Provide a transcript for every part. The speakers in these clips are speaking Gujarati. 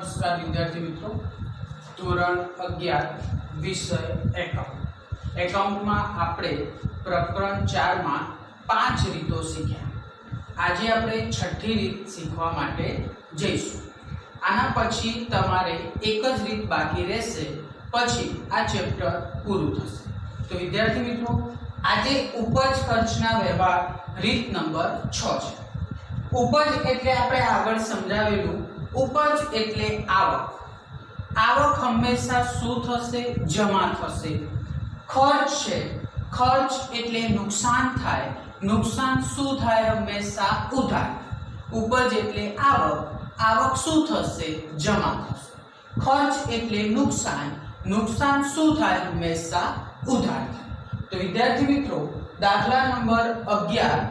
नमस्कार विद्यार्थी मित्रों, ધોરણ 11 વિષય એકાઉન્ટ માં આપણે પ્રકરણ 4 માં 5 રીતો શીખ્યા। આજે આપણે છઠ્ઠી રીત શીખવા માટે જઈશું। આના પછી તમારે એક જ રીત બાકી રહેશે, પછી આ ચેપ્ટર પૂરું થશે। તો વિદ્યાર્થી મિત્રો, આજે ઉપજ ખર્ચના વ્યવહાર રીત નંબર 6 છે। ઉપજ એટલે આપણે આગળ સમજાવેલું, ઉપજ એટલે આવક। आवक हमेशा शू थशे? जमा थशे। खर्च छे, खर्च एटले नुकसान थाय, नुकसान शू थाय? हमेशा उधार। उपज एटले आवक, आवक शू थशे? जमा थशे। खर्च एटले नुकसान, नुकसान शू थाय? हमेशा उधार थाय। तो विद्यार्थी मित्रों, दाखला नंबर 11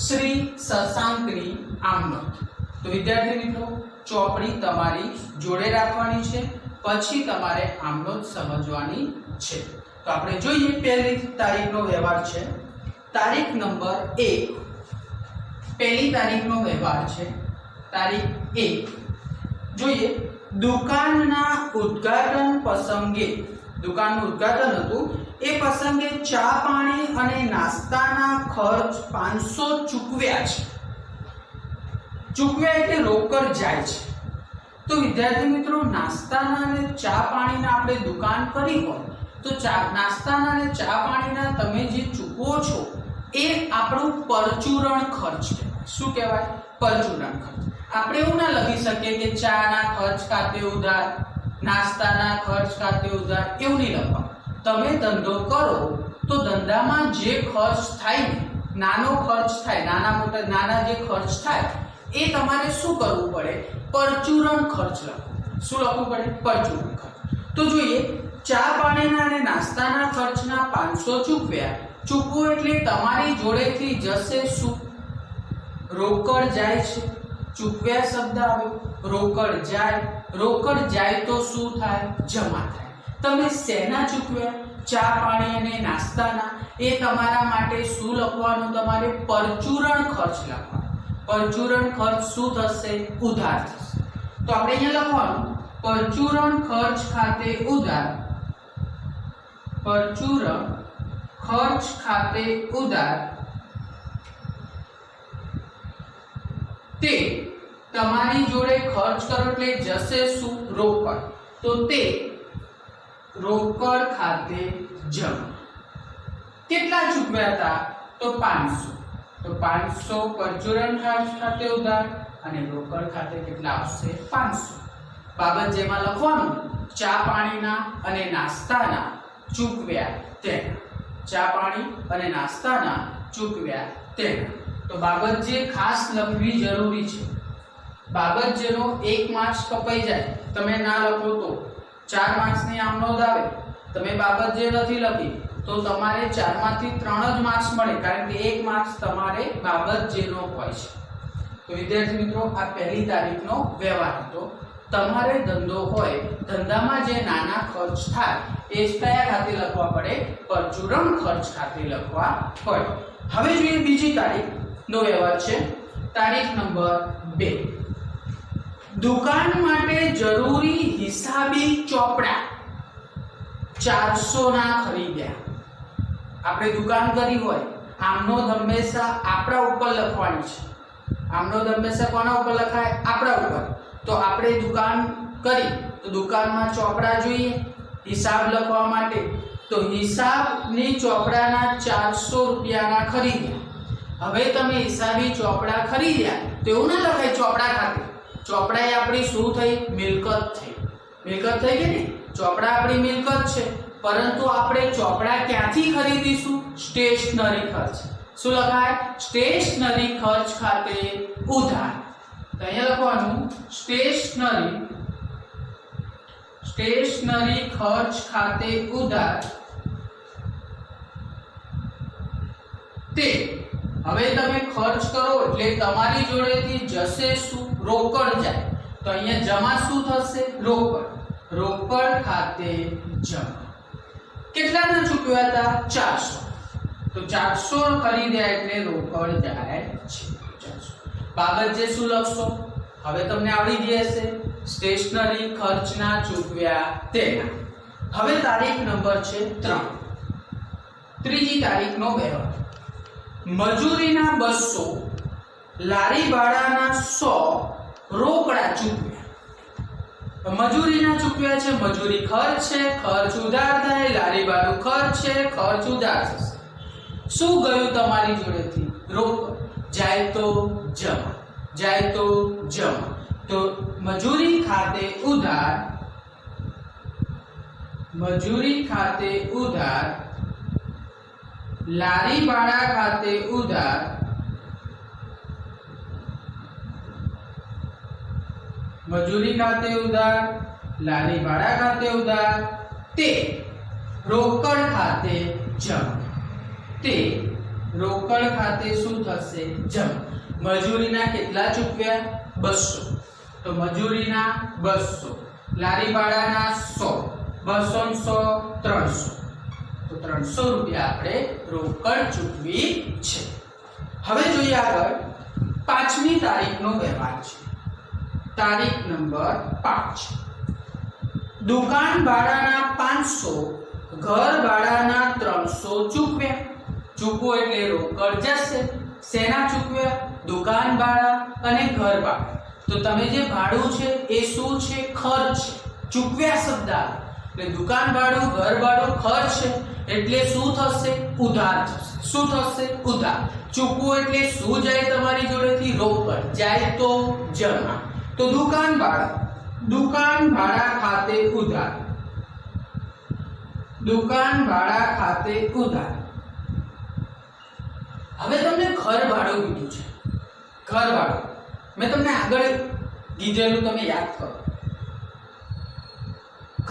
श्री शशांकनी आमनोट। तो विद्यार्थी मित्रों, ચોપડી તમારી જોડે રાખવાની છે, પછી તમારે આમનોટ સમજવાની છે। તો આપણે જોઈએ, પહેલી તારીખનો વ્યવહાર છે, તારીખ નંબર 1। પહેલી તારીખનો વ્યવહાર છે તારીખ 1। જોઈએ, દુકાનના ઉદ્ઘાટન પ્રસંગે, દુકાનનું ઉદ્ઘાટન હતું, એ પ્રસંગે ચા પાણી અને નાસ્તાના ખર્ચ 500 ચૂકવ્યા છે। चूकव्या એટલે રોકડ જાય છે। તો વિદ્યાર્થી મિત્રો, નાસ્તાના અને ચા પાણીના આપણે દુકાન કરી હોય તો નાસ્તાના અને ચા પાણીના તમે જે ચૂકવો છો એ આપણું પરચુરણ ખર્ચ કહેવાય। શું કહેવાય? પરચુરણ ખર્ચ। આપણે એવું ના લખી શકીએ કે ચાના ખર્ચ ખાતે ઉધાર, નાસ્તાના ખર્ચ ખાતે ઉધાર, એવું નહીં લખવાનું। તમે ધંધો કરો તો ધંધામાં જે ખર્ચ થાય, નાનો ખર્ચ થાય, નાના જે ખર્ચ થાય એ તમારે શું કરવું પડે? પરચુરણ ખર્ચ લખવું। શું લખવું પડે? પરચુરણ ખર્ચ। તો જોઈએ, ચા પાણીના અને નાસ્તાના ખર્ચના 500 ચૂકવ્યા। ચૂકવું એટલે તમારી જોડેથી જશે શું? રોકડ જાય છે। ચૂકવ્યા શબ્દ આવ્યો, રોકડ જાય, રોકડ જાય તો શું થાય? જમા થાય। તમે શેના ચૂકવ્યા? ચા પાણી અને નાસ્તાના। એ તમારા માટે શું લખવાનું? તમારે પરચુરણ ખર્ચ લખવાનું। परचूरण खर्च शू थशे? उधार थशे। तो આપણે અહીંયા લખવાનું, परचूरण खर्च खाते उधार, परचूरण खर्च खाते उधार ते તમારી જોડે ખર્ચ કરો એટલે જશે શું? રોકડ। તો તે રોકડ ખાતે જમા। કેટલા ચૂકવ્યા હતા? તો 500। तो 500 परचूरण खर्च खाते उधार અને રોકડ ખાતે કેટલા આવશે? 500। બાબત જેમાં લખવાનું, ચા પાણીના અને નાસ્તાના ચૂકવ્યા તેના। ચા પાણી અને નાસ્તાના ચૂકવ્યા તેના। તો બાબત જે ખાસ લખવી જરૂરી છે। બાબત જેનો 1 માર્ક્સ કપાઈ જાય, તમે ના લખો તો 4 માર્ક્સની આમનોંધ આવે। તમે બાબત જે નથી લખી तो તમારે 4 માંથી 3 જ માર્ક્સ મળે, કારણ કે 1 માર્ક્સ તમારે બાબત જેનો હોય છે। તો વિદ્યાર્થી મિત્રો, આ પહેલી તારીખનો વ્યવહાર હતો। તમારે ધંધો હોય, ધંધામાં જે નાના ખર્ચ થાય એ કયા ખાતે લખવા પડે? પરચુરણ ખર્ચ ખાતે લખવા પડે। હવે જોઈએ બીજી તારીખનો વ્યવહાર છે, તારીખ નંબર 2। દુકાન માટે જરૂરી હિસાબી ચોપડા 400 ના ખરીદ્યા। આપણે દુકાન કરી હોય, આમનોંધ હંમેશા આપણા ઉપર લખવાની છે। આમનોંધ હંમેશા કોના ઉપર લખાય? આપણા ઉપર। તો આપણે દુકાન કરી તો દુકાનમાં ચોપડા જોઈએ હિસાબ લખવા માટે। તો હિસાબની ચોપડાના 400 રૂપિયાના ખરીદ્યા। હવે તમે હિસાબી ચોપડા ખરીદ્યા તો એવું ના લખાય ચોપડા ખાતે। ચોપડા એ આપણી શું થઈ? મિલકત થઈ। મિલકત થઈ કે નહીં? ચોપડા આપણી મિલકત છે, પરંતુ આપણે ચોપડા ક્યાંથી ખરીદીશું? સ્ટેશનરી ખર્ચ। શું લખાય? સ્ટેશનરી ખર્ચ ખાતે ઉધાર। તો અહીંયા લખવાનું, સ્ટેશનરી ખર્ચ ખાતે ઉધાર તે। હવે તમે ખર્ચ કરો એટલે તમારી જોડેથી જશે શું? રોકડ જાય। તો અહીંયા જમા શું થશે? રોકડ। રોકડ ખાતે જમા। કેટલાના ચૂકવ્યા હતા? 400। તો 400 ખરીદ્યા એટલે રોકડ જાય છે 400। બાબત જે શું લખશો? હવે તમને આવડી ગઈ હશે। સ્ટેશનરી ખર્ચના ચૂકવ્યા તેના. હવે તારીખ નંબર છે 3. ત્રીજી તારીખનો વ્યવહાર. મજૂરીના 200, લારી ભાડાના 100 રોકડા ચૂકવ્યા. મજૂરીના ચૂકવ્યા છે, મજૂરી ખર્ચ છે, ખર્ચ ઉધાર થાય, લારી ભાડું ખર્ચ છે, ખર્ચ ઉધાર થશે. શું ગયું તમારી જોડેથી? રોકડ. જાય તો જમા, જાય તો જમા. તો મજૂરી ખાતે ઉધાર, મજૂરી ખાતે ઉધાર, લારી ભાડા ખાતે ઉધાર, મજૂરી ખાતે ઉધાર, લારી ભાડા ખાતે ઉધાર, તે રોકડ ખાતે જમા. તે રોકડ ખાતે શું થશે? જમા. મજૂરીના કેટલા ચૂકવ્યા? 200. તો મજૂરીના 200, લારી ભાડાના 100, 200 300. તો 300 રૂપિયા આપણે રોકડ ચૂકવી છે. હવે જોઈએ આગળ 5મી તારીખનો વ્યવહાર છે. તારીખ નંબર 5. દુકાન ભાડાના 500, ઘર ભાડાના 300 ચૂકવ્યા. ચૂકવો એટલે રોકડ જશે. શેના ચૂકવ્યા? દુકાન ભાડા અને ઘર ભાડા. તો તમે જે ભાડું છે એ શું છે? ખર્ચ છે. ચૂકવ્યા શબ્દ આવે એટલે દુકાન ભાડું, ઘર ભાડું ખર્ચ છે એટલે શું થશે? ઉધાર થશે. શું થશે? ઉધાર. ચૂકવો એટલે શું જાય તમારી જોડેથી? રોકડ. જાય તો જમા. તો દુકાન ભાડા, દુકાન ભાડા ખાતે ઉધાર, દુકાન ભાડા ખાતે ઉધાર. હવે તમને ઘર ભાડું કીધું છે. ઘર ભાડું મેં તમને આગળ કીધેલું, તમે યાદ કરો.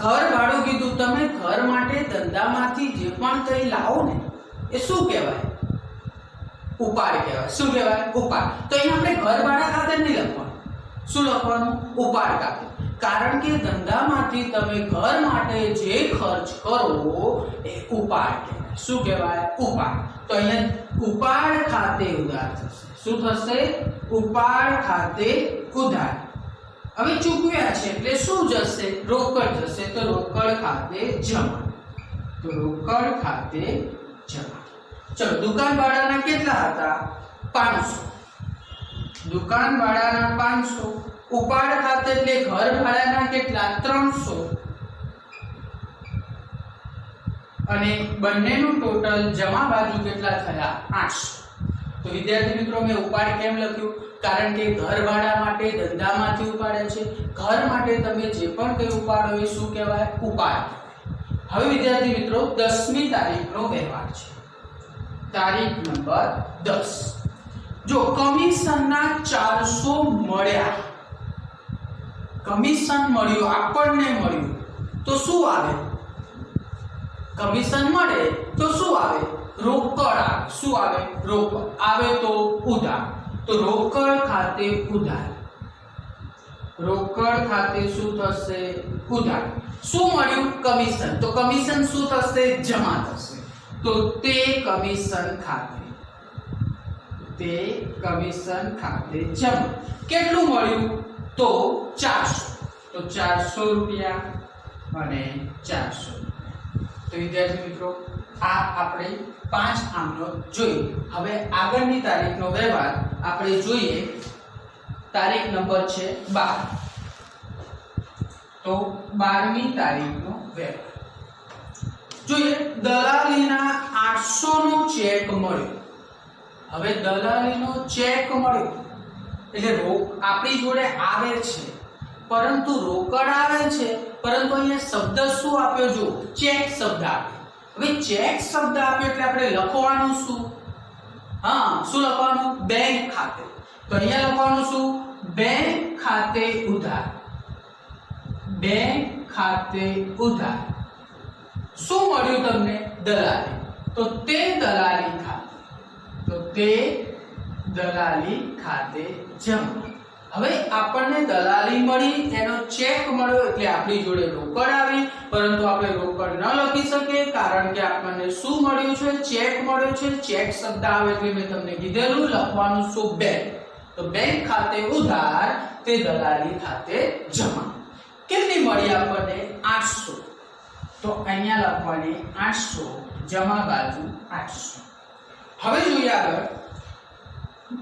ઘર ભાડું કીધું. તમે ઘર માટે ધંધામાંથી જે પણ કંઈ લાવો ને એ શું કહેવાય? ઉપાડ કહેવાય. શું કહેવાય? ઉપાડ. તો અહીંયા આપણે ઘર ભાડા ખાતે નહીં લખવાનું. શું લખવાનું? ઉપાડ ખાતે. કારણ કે ધંધામાંથી તમે ઘર માટે જે ખર્ચ કરો એ ઉપાડ કહેવાય. શું કહેવાય? ઉપાડ. તો અહીંયા ઉપાડ ખાતે ઉધાર થશે. શું થશે? ઉપાડ ખાતે ઉધાર. હવે ચૂકવ્યા છે એટલે શું જશે? રોકડ જશે. તો રોકડ ખાતે જમા. તો રોકડ ખાતે જમા. ચલો, દુકાન ભાડાના કેટલા હતા? 500. દુકાન ભાડાના 500. ઉપાડ ખાતે એટલે ઘર ભાડાના કેટલા? 300. અને બંનેનું ટોટલ જમા બાજુ કેટલા થયા? 800. તો વિદ્યાર્થી મિત્રો, મેં ઉપાડ કેમ લખ્યું? કારણ કે ઘર ભાડા માટે ધંધામાંથી ઉપાડે છે. ઘર માટે તમે જે પણ કંઈ ઉપાડો એ શું કહેવાય? ઉપાડ. હવે વિદ્યાર્થી મિત્રો 10મી તારીખનો વ્યવહાર છે. તારીખ નંબર 10. જો કમિશનના 400 મળ્યા, કમિશન મળ્યું, આપણને મળ્યું, તો શું આવે? કમિશન મળે તો શું આવે? રોકડ આવે. શું આવે? રોકડ આવે તો ઉધાર. તો રોકડ ખાતે ઉધાર. રોકડ ખાતે શું થશે? ઉધાર. શું મળ્યું? કમિશન. તો કમિશન શું થશે? જમા થશે. તો તે કમિશન ખાતે, તે કમિશન ખાતે જમા. કેટલું મળ્યું? તો 400. તો 400 રૂપિયા અને 400. તો વિદ્યાર્થી મિત્રો, આ આપણે 5 આમનો જોઈ. હવે આગળની તારીખનો વ્યવહાર આપણે જોઈએ. તારીખ નંબર છે 12. તો 12મી તારીખનો વ્યવહાર જોઈએ. દલાલીના 800 નો ચેક મળ્યો. હવે દલાલીનો ચેક મળ્યો એટલે આપણી જોડે આવે છે, પરંતુ રોકડ આવે છે, પરંતુ અહીંયા શબ્દ શું આપ્યો? જો ચેક શબ્દ આપ્યો. હવે ચેક શબ્દ આપ્યો એટલે આપણે લખવાનું શું? હા, શું લખવાનું? બેંક ખાતે. તો અહીંયા લખવાનું શું? બેંક ખાતે ઉધાર. બેંક ખાતે ઉધાર. શું મળ્યું તમને? દલાલી. તો તે દલાલી ખાતે, તો તે દલાલી ખાતે જમા. હવે આપણને દલાલી મળી, એનો ચેક મળ્યો એટલે આપણી જોડે રોકડ આવી, પરંતુ આપણે રોકડ ન લખી શકીએ કારણ કે આપણને શું મળ્યું છે? ચેક મળ્યો છે. ચેક શબ્દ આવે એટલે મેં તમને કીધેલું લખવાનું શું? બેંક. તો બેંક ખાતે ઉધાર, તે દલાલી ખાતે જમા. મળી આપણને 800, તો અહીંયા લખવાની 800 જમા બાજુ 800. હવે જોઈએ આગળ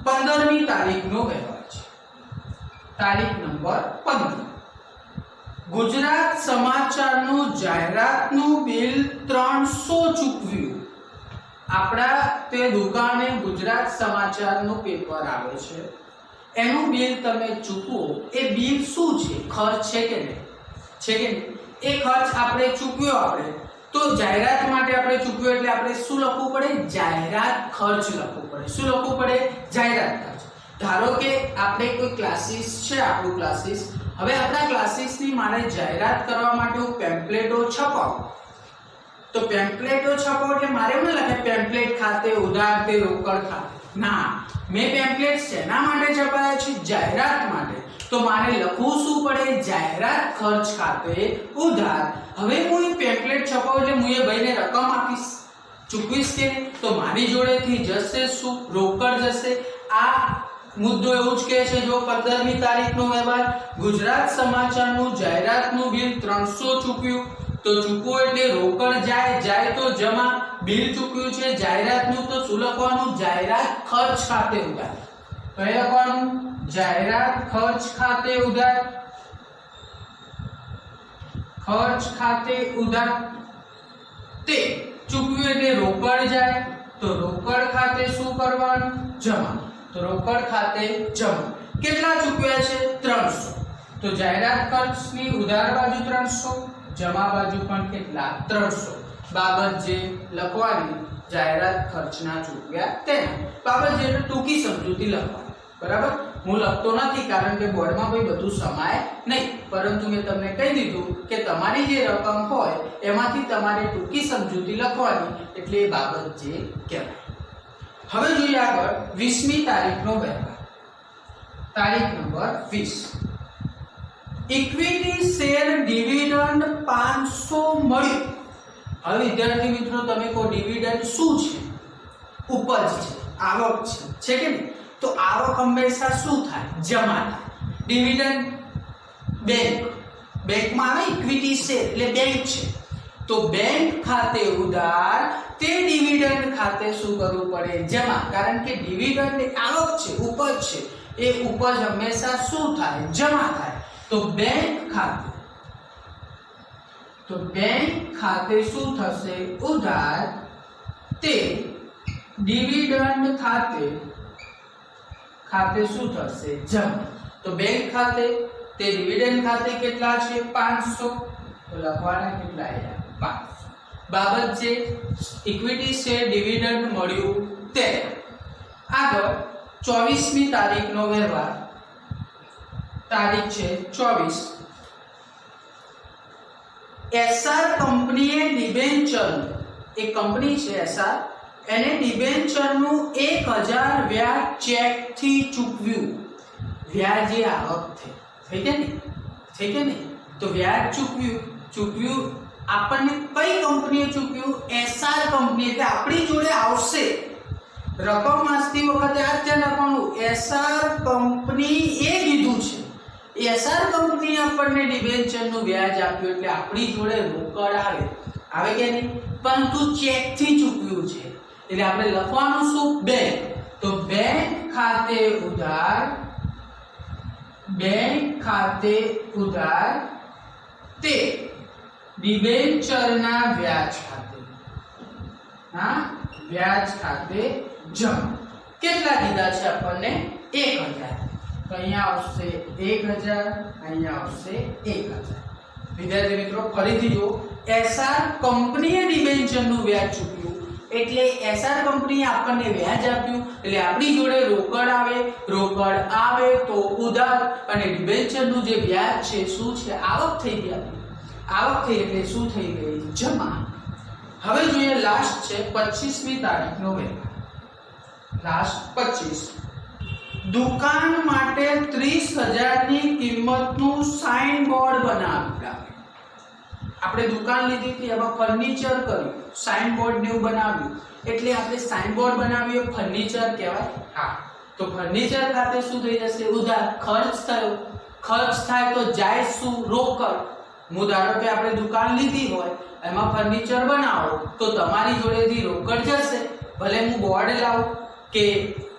15મી તારીખનો વ્યવહાર છે. તારીખ નંબર 15. ગુજરાત સમાચારનું જાહેરાતનું બિલ 300 ચૂકવ્યું. આપણા તે દુકાને ગુજરાત સમાચારનું પેપર આવે છે, એનું બિલ તમે ચૂકવો. એ બિલ શું છે? ખર્ચ છે કે નહીં? છે કે નહીં? એ ખર્ચ આપણે ચૂકવ્યો. આપણે તો જાહેરાત માટે આપણે ચૂકવ્યો એટલે આપણે શું લખવું પડે? જાહેરાત ખર્ચ લખવું પડે. શું લખવું પડે? જાહેરાત ખર્ચ. ધારો કે આપણે કોઈ ક્લાસીસ છે, આપણું ક્લાસીસ. હવે આપણા ક્લાસીસની મારે જાહેરાત કરવા માટે હું પેમ્પલેટો છપાવું. તો પેમ્પલેટો છપાવો એટલે મારે એવું ન લખે પેમ્પલેટ ખાતે ઉધાર તે રોકડ ખાતે. ના, મેં પેમ્પલેટ શેના માટે છપાયા છે? જાહેરાત માટે. તો મારે લખવું શું પડે? જાહેરાત ખર્ચ ખાતે ઉધાર. હવે હું એ પેમ્પલેટ છપાવું એટલે હું એ ભાઈને રકમ આપીશ, ચૂકવીશ કે? તો મારી જોડેથી જશે શું? રોકડ જશે. આ મુદ્દો એવું જ કહે છે, જો 15મી તારીખનો વ્યવહાર, ગુજરાત સમાચારનું જાહેરાતનું બિલ 300 ચૂકવ્યું. તો ચૂકવો એટલે રોકડ જાય, જાય તો જમા. બિલ ચૂકવ્યું છે જાહેરાતનું, તો શું લખવાનું? જાહેરાત ખર્ચ ખાતે ઉધાર. તો એ લખવાનું જાહેરાત ખર્ચ ખાતે ઉધાર. ખર્ચ ખાતે ઉધાર. તે ચૂકવ્યું એટલે રોકડ જાય, તો રોકડ ખાતે શું કરવાનું? જમા. તો રોકડ ખાતે જમા. કેટલા ચૂકવ્યા છે? 300. તો જાહેરાત ખર્ચની ઉધાર બાજુ 300, જમા બાજુ પણ કેટલા? 300. બાબત જે લખવાની જાહેરાત ખર્ચના ચૂકવ્યા તેના. બાબત જે ટૂંકી સમજૂતી લખવાની. બરાબર? હું લખતો નથી કારણ કે બોર્ડમાં કોઈ બધું સમાય નહીં, પરંતુ મેં તમને કહી દીધું કે તમારી જે રકમ હોય એમાંથી તમારે ટૂંકી સમજૂતી લખવાની, એટલે એ બાબત જે કહેવાય. હવે જોઈએ આગળ 20મી તારીખનો વ્યવહાર. તારીખ નંબર 20. ઇક્વિટી શેર ડિવિડન્ડ 500 મળ્યું. હવે વિદ્યાર્થી મિત્રો તમે કહો ડિવિડન્ડ શું છે? ઉપજ છે, આવક છે કે નહીં? તો આવક હંમેશા શું થાય? જમા થાય. ડિવિડન્ડ બેંકમાં આવે, ઇક્વિટી શેર એટલે બેંક છે. તો બેંક ખાતે ઉધાર, તે ડિવિડન્ડ ખાતે શું કરવું પડે? જમા. કારણ કે ડિવિડન્ડ એ આવક છે, ઉપજ છે. એ ઉપજ હંમેશા શું થાય? જમા થાય. તો બેંક ખાતે શું થશે? ઉધાર. તે ડિવિડન્ડ ખાતે શું થશે? જમા. તો બેંક ખાતે, તે ડિવિડન્ડ ખાતે કેટલા છે? 500. તો લખવાના કેટલા આવ્યા? 500. બાબત છે ઇક્વિટી શેર ડિવિડન્ડ મળ્યું તે. આગળ 24મી તારીખનો વ્યવહાર. તારીખ છે 24. એસઆર કંપનીએ ડિબેન્ચરનું, એક કંપની છે એસઆર, એને ડિબેન્ચરનું 1000 વ્યાજ ચેકથી ચૂકવ્યું. વ્યાજ એ આવક થઈ કે નહીં? થઈ કે નહીં? તો વ્યાજ ચૂકવ્યું આપણને કઈ કંપનીએ ચૂકવ્યું? SR company. એટલે આપણી જોડે આવશે રકમ વાંચતી વખતે આ ધ્યાન રાખવાનું, એસઆર કંપની એ લીધું છે. એસઆર કંપની આપણને ડિબેન્ચરનું વ્યાજ આપ્યું એટલે આપણી જોડે રોકડ આવે કે નહીં? પરંતુ ચેકથી ચૂકવ્યું છે એટલે આપણે લખવાનું શું? બેંક. તો બેંક ખાતે ઉધાર, બેંક ખાતે ઉધાર, તે ડિબેન્ચરના વ્યાજ ખાતે, વ્યાજ ખાતે જમા. કેટલા દીધા છે આપણને? 1000. તો અહીંયા આવશે 1000, અહીંયા આવશે 1000. વિદ્યાર્થી મિત્રો ફરીથી જો, એસઆર કંપનીએ ડિબેન્ચરનું વ્યાજ ચૂક્યું એટલે એસઆર કંપનીએ આપણને વ્યાજ આપ્યું એટલે આપણી જોડે રોકડ આવે તો ઉધાર, અને ડિબેન્ચરનું જે વ્યાજ છે શું છે? આવક થઈ ગઈ. આવક થઈ એટલે શું થઈ ગઈ? જમા. હવે જોઈએ લાસ્ટ છે 25મી તારીખનો વ્યવહાર. લાસ્ટ 25. દુકાન માટે 30,000ની કિંમતનું સાઇન બોર્ડ બનાવ્યું. આપણે દુકાન લીધી હતી, એમાં ફર્નિચર કર્યું, સાઇન બોર્ડ ને એવું બનાવ્યું એટલે આપણે સાઇન બોર્ડ બનાવ્યું, ફર્નિચર કહેવાય. હા, તો ફર્નિચર ખાતે શું થઈ જશે? ઉધાર. ખર્ચ થયો. ખર્ચ થાય તો જાય શું? રોકડ. હું ધારો કે આપણે દુકાન લીધી હોય, એમાં ફર્નિચર બનાવો તો તમારી જોડેથી રોકડ જશે. ભલે હું બોર્ડ લાવું કે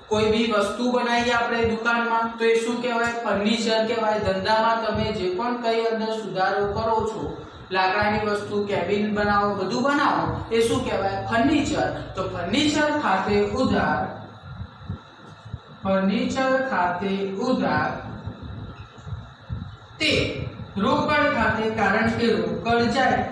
કોઈ બી વસ્તુ બનાવીએ આપણે દુકાનમાં તો એ શું કહેવાય? ફર્નિચર કહેવાય. ધંધામાં તમે જે પણ કઈ અંદર સુધારો કરો છો, લાકડાની વસ્તુ, કેબિન બનાવો, બધું બનાવો, એ શું કહેવાય? ફર્નિચર. તો ફર્નિચર ખાતે ઉધાર, ફર્નિચર ખાતે ઉધાર તે રોકડ ખાતે, કારણ કે રોકડ જાય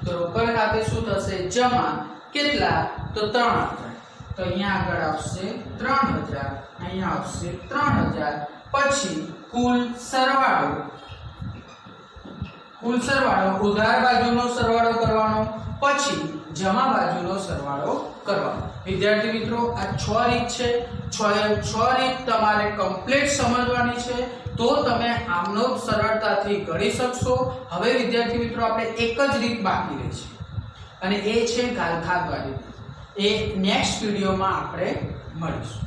તો રોકડ ખાતે શું થશે? જમા. કેટલા? તો 3000. તો અહીંયા આગળ આવશે 3000, અહીંયા આવશે 3000. પછી કુલ સરવાળો, કુલ સરવાળો ઉધાર બાજુનો સરવાળો કરવાનો, પછી જમા બાજુનો સરવાળો કરવાનો. વિદ્યાર્થી મિત્રો, આ 6 રીત છે. 6 રીત તમારે કમ્પ્લીટ સમજવાની છે, તો તમે આમનો સરળતાથી કરી શકશો. હવે વિદ્યાર્થી મિત્રો, આપણે એક જ રીત બાકી રહી છે અને એ છે ગાલખાત વાળી. એ નેક્સ્ટ વિડીયોમાં આપણે મળીશું.